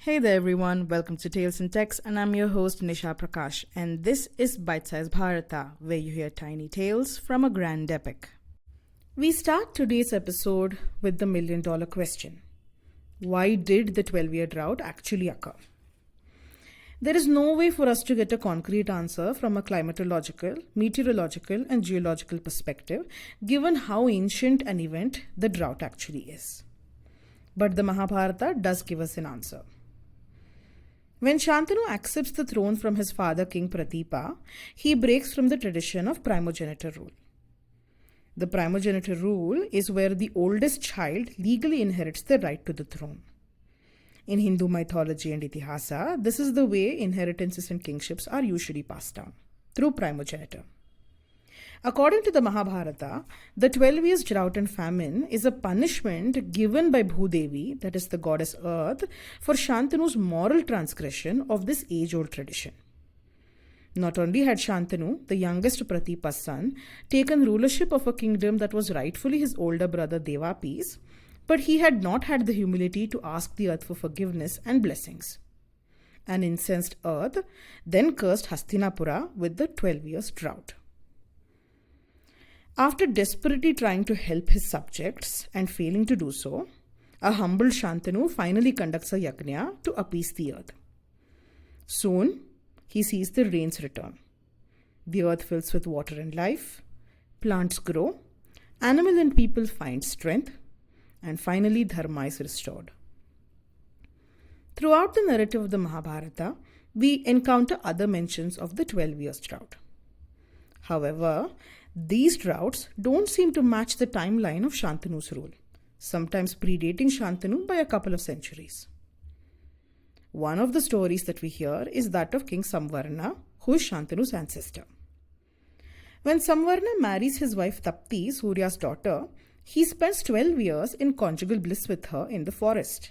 Hey there everyone, welcome to Tales in Text and I'm your host Nisha Prakash and this is Bite Size Bharata where you hear tiny tales from a grand epic. We start today's episode with the million-dollar question. Why did the 12-year drought actually occur? There is no way for us to get a concrete answer from a climatological, meteorological and geological perspective given how ancient an event the drought actually is. But the Mahabharata does give us an answer. When Shantanu accepts the throne from his father King Pratipa, he breaks from the tradition of primogeniture rule. The primogeniture rule is where the oldest child legally inherits the right to the throne. In Hindu mythology and Itihasa, this is the way inheritances and kingships are usually passed down, through primogeniture. According to the Mahabharata, the 12 years drought and famine is a punishment given by Bhudevi, that is the goddess Earth, for Shantanu's moral transgression of this age-old tradition. Not only had Shantanu, the youngest Pratipa's son, taken rulership of a kingdom that was rightfully his older brother Devapi's, but he had not had the humility to ask the earth for forgiveness and blessings. An incensed earth then cursed Hastinapura with the 12 years drought. After desperately trying to help his subjects and failing to do so, a humble Shantanu finally conducts a yajna to appease the earth. Soon, he sees the rains return. The earth fills with water and life, plants grow, animal and people find strength, and finally dharma is restored. Throughout the narrative of the Mahabharata, we encounter other mentions of the 12 years drought. However, these droughts don't seem to match the timeline of Shantanu's rule, sometimes predating Shantanu by a couple of centuries. One of the stories that we hear is that of King Samvarna, who is Shantanu's ancestor. When Samvarna marries his wife Tapti, Surya's daughter, he spends 12 years in conjugal bliss with her in the forest.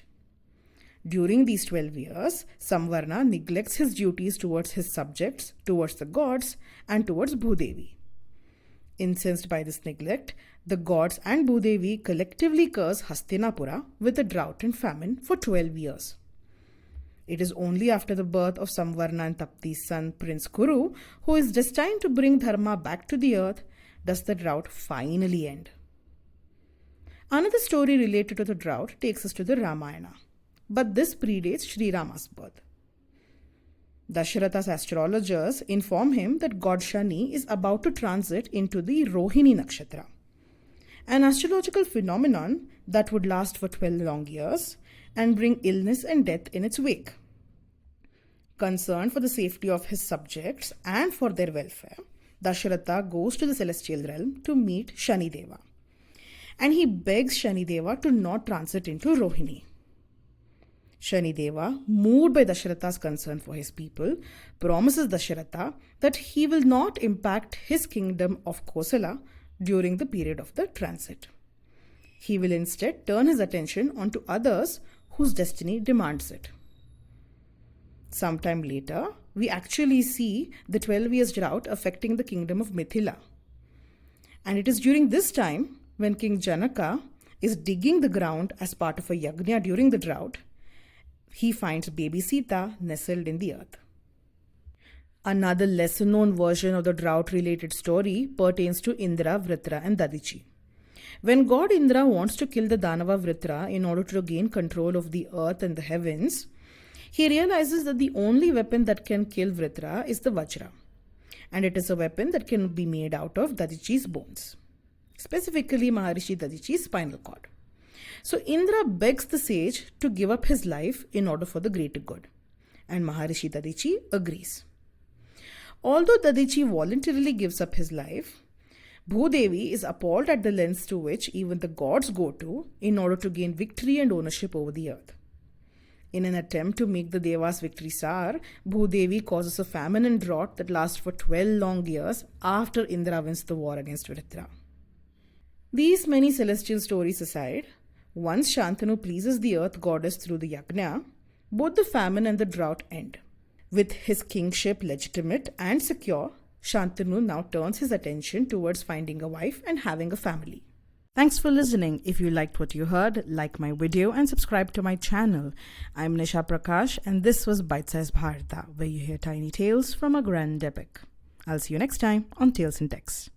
During these 12 years, Samvarna neglects his duties towards his subjects, towards the gods, and towards Bhudevi. Incensed by this neglect, the gods and Bhudevi collectively curse Hastinapura with a drought and famine for 12 years. It is only after the birth of Samvarna and Tapti's son Prince Kuru, who is destined to bring dharma back to the earth, does the drought finally end. Another story related to the drought takes us to the Ramayana, but this predates Sri Rama's birth. Dasharatha's astrologers inform him that God Shani is about to transit into the Rohini Nakshatra, an astrological phenomenon that would last for 12 long years and bring illness and death in its wake. Concerned for the safety of his subjects and for their welfare, Dasharatha goes to the celestial realm to meet Shani Deva, and he begs Shani Deva to not transit into Rohini. Shani Deva, moved by Dasharatha's concern for his people, promises Dasharatha that he will not impact his kingdom of Kosala during the period of the transit. He will instead turn his attention onto others whose destiny demands it. Sometime later, we actually see the 12 years drought affecting the kingdom of Mithila. And it is during this time when King Janaka is digging the ground as part of a yajna during the drought, he finds baby Sita nestled in the earth. Another lesser-known version of the drought-related story pertains to Indra, Vritra and Dadichi. When God Indra wants to kill the Danava Vritra in order to gain control of the earth and the heavens, he realizes that the only weapon that can kill Vritra is the Vajra, and it is a weapon that can be made out of Dadichi's bones, specifically Maharishi Dadichi's spinal cord. So Indra begs the sage to give up his life in order for the greater good, and Maharishi Dadichi agrees. Although Dadichi voluntarily gives up his life, Bhudevi is appalled at the lengths to which even the gods go to in order to gain victory and ownership over the earth. In an attempt to make the Devas' victory sour, Bhudevi causes a famine and drought that lasts for 12 long years after Indra wins the war against Vritra. These many celestial stories aside, once Shantanu pleases the earth goddess through the yajna, both the famine and the drought end. With his kingship legitimate and secure, Shantanu now turns his attention towards finding a wife and having a family. Thanks for listening. If you liked what you heard, like my video and subscribe to my channel. I'm Nisha Prakash and this was Bite Size Bharata, where you hear tiny tales from a grand epic. I'll see you next time on Tales in Text.